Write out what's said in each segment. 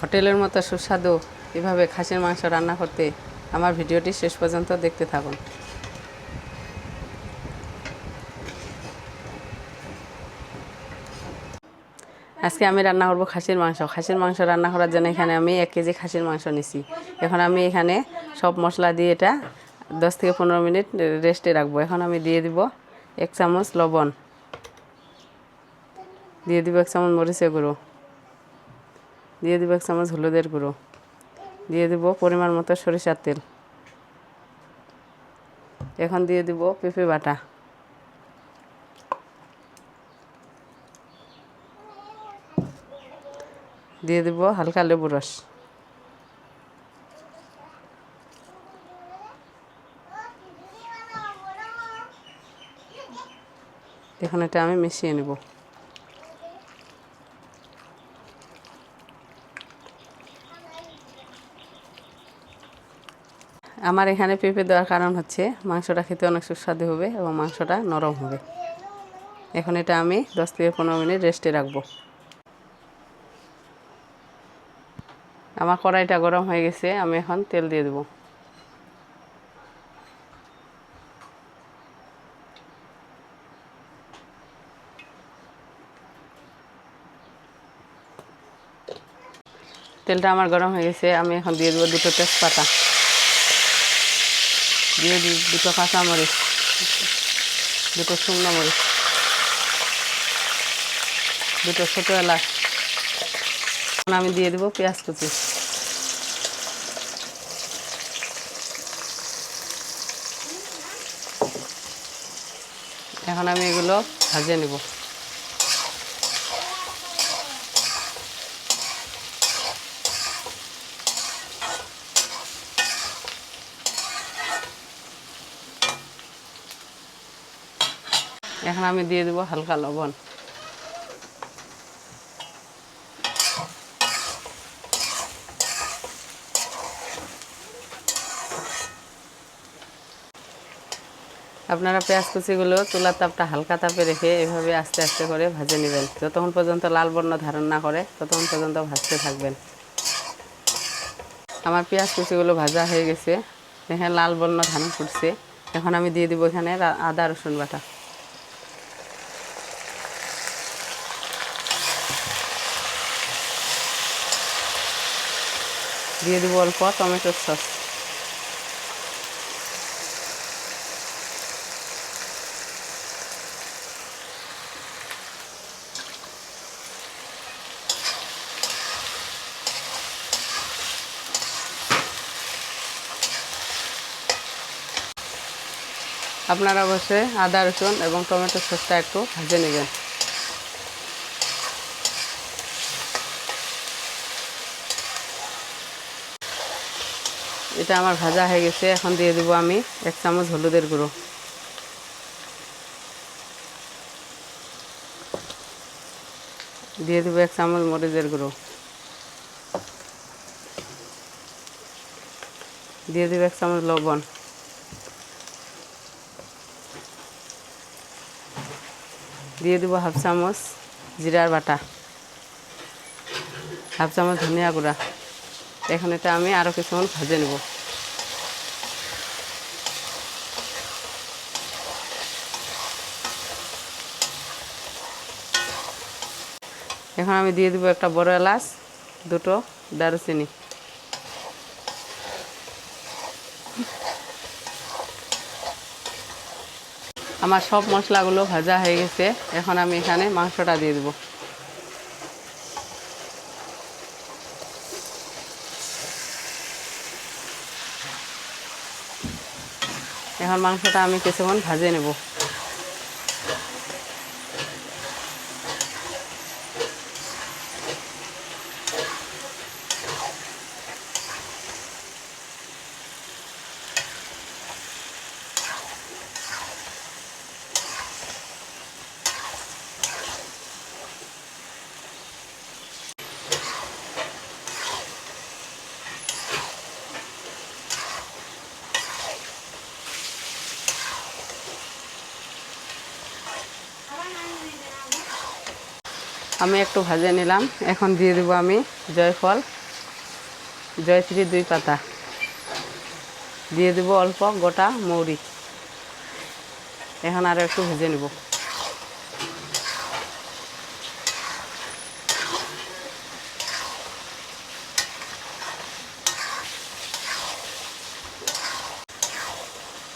হোটেলের মতো সুস্বাদু এভাবে খাসির মাংস রান্না করতে আমার ভিডিওটি শেষ পর্যন্ত দেখতে থাকুন। আজকে আমি রান্না করব খাসির মাংস। খাসির মাংস রান্না করার জন্য এখানে আমি 1 কেজি খাসির মাংস নিছি। এখন আমি এখানে সব মশলা দিয়ে এটা 10 থেকে 15 মিনিট রেস্টে রাখবো। এখন আমি দিয়ে দিব 1 চামচ লবণ, দিয়ে দিব 1 চামচ মরিচের গুঁড়ো, দিয়ে দিব 1 চামচ হলুদের গুঁড়ো, দিয়ে দিব পরিমাণ মতো সরিষার তেল। এখন দিয়ে দিব পেঁপে বাটা, দিয়ে দিব হালকা লেবু রস, এখন এটা আমি মিশিয়ে নেব। আমার এখানে পেঁপে দেওয়ার কারণ হচ্ছে মাংসটা খেতে অনেক সুস্বাদু হবে এবং মাংসটা নরম হবে। এখন এটা আমি 10 থেকে 15 মিনিট রেস্টে রাখবো। আমার কড়াইটা গরম হয়ে গেছে, আমি এখন তেল দিয়ে দেব। তেলটা আমার গরম হয়ে গেছে, আমি এখন দিয়ে দেবো 2টো তেজপাতা, দিয়ে দিই 2টো কাঁচামরিচ, 2টো শুকনো মরিচ, 2টো ছোটো এলাচ। এখন আমি দিয়ে দেবো পেঁয়াজ কুচি। এখন আমি এগুলো ভাজে নেব। এখন আমি দিয়ে দেব হালকা লবণ, আপনারা পেঁয়াজ কুচিগুলো চুলার তাপটা হালকা তাপে রেখে এভাবে আস্তে আস্তে করে ভাজে নেবেন। যতক্ষণ পর্যন্ত লাল বর্ণ ধারণ না করে ততক্ষণ পর্যন্ত ভাজতে থাকবেন। আমার পেঁয়াজ কুচিগুলো ভাজা হয়ে গেছে, এখানে লাল বর্ণ ধারণ করছে। এখন আমি দিয়ে দিব এখানে আদা রসুন বাটা, দিয়ে দিব অল্প টমেটোর সস, আপনারা অবশ্যই আদা রসুন এবং টমেটোর সসটা একটু ভেজে নেবেন। এটা আমার ভাজা হয়ে গেছে, এখন দিয়ে দেবো আমি 1 চামচ হলুদের গুঁড়ো, দিয়ে দেবো 1 চামচ মরিচের গুঁড়ো, দিয়ে দেবো 1 চামচ লবণ, দিয়ে দেবো হাফ চামচ জিরার বাটা, হাফ চামচ ধনিয়া গুঁড়া। এখন এটা আমি আরও কিছুক্ষণ ভেজে নেব। এখন আমি দিয়ে দেবো একটা বড় এলাচ, 2টো দারুচিনি। আমার সব মশলাগুলো ভাজা হয়ে গেছে, এখন আমি এখানে মাংসটা দিয়ে দেবো। এখন মাংসটা আমি কিছুক্ষণ ভাজে নেব। আমি একটু ভেজে নিলাম, এখন দিয়ে দেবো আমি জয়ফল জয়ত্রী 2 পাতা, দিয়ে দেব অল্প গোটা মৌরি। এখন আরও একটু ভেজে নেব।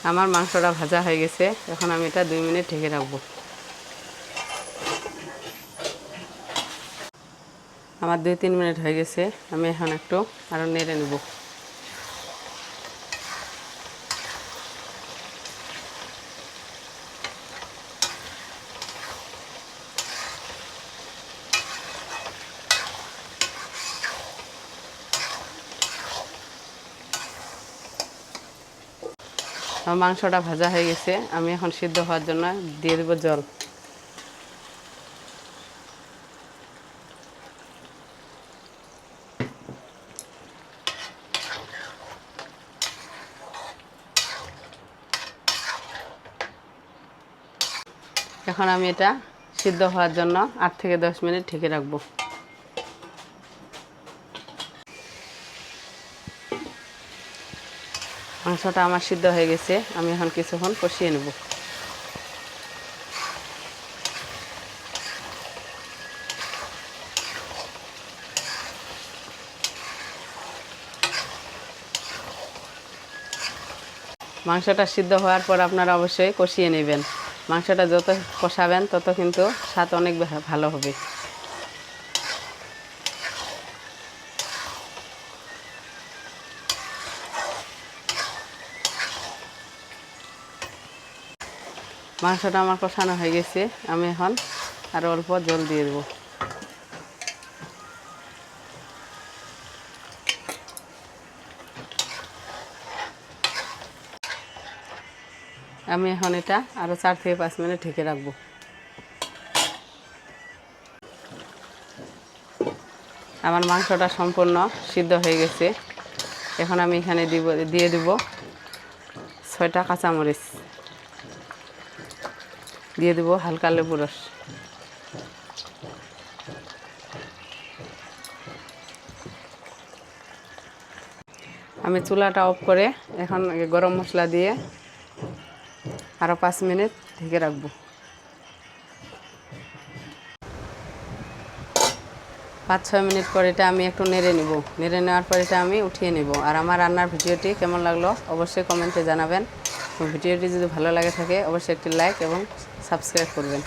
আমার মাংসটা ভাজা হয়ে গেছে, এখন আমি এটা 2 মিনিট ঢেকে রাখবো। আমার 2-3 মিনিট হয়ে গেছে, আমি এখন একটু আরও নেড়ে নেব। আমার মাংসটা ভাজা হয়ে গেছে, আমি এখন সিদ্ধ হওয়ার জন্য দিয়ে দেব জল। এখন আমি এটা সিদ্ধ হওয়ার জন্য 8 থেকে 10 মিনিট ঢেকে রাখবো। মাংসটা আমার সিদ্ধ হয়ে গেছে, আমি এখন কিছুক্ষণ কষিয়ে নেব। মাংসটা সিদ্ধ হওয়ার পর আপনারা অবশ্যই কষিয়ে নেবেন। মাংসটা যত কষাবেন তত কিন্তু স্বাদ অনেক ভালো হবে। মাংসটা আমার কষানো হয়ে গেছে, আমি এখন আরও অল্প জল দিয়ে দেবো। আমি এখন এটা আরও 4 থেকে 5 মিনিট ঢেকে রাখবো। আমার মাংসটা সম্পূর্ণ সিদ্ধ হয়ে গেছে, এখন আমি এখানে দিয়ে দেব 6টা কাঁচামরিচ, দিয়ে দেব হালকা লেবু রস। আমি চুলাটা অফ করে এখন গরম মশলা দিয়ে আরও 5 মিনিট ঢেকে রাখবো। 5-6 মিনিট পর এটা আমি একটু নেড়ে নেব। নেড়ে নেওয়ার পর এটা আমি উঠিয়ে নেব। আর আমার রান্নার ভিডিওটি কেমন লাগলো অবশ্যই কমেন্টে জানাবেন। ভিডিওটি যদি ভালো লাগে থাকে অবশ্যই একটি লাইক এবং সাবস্ক্রাইব করবেন।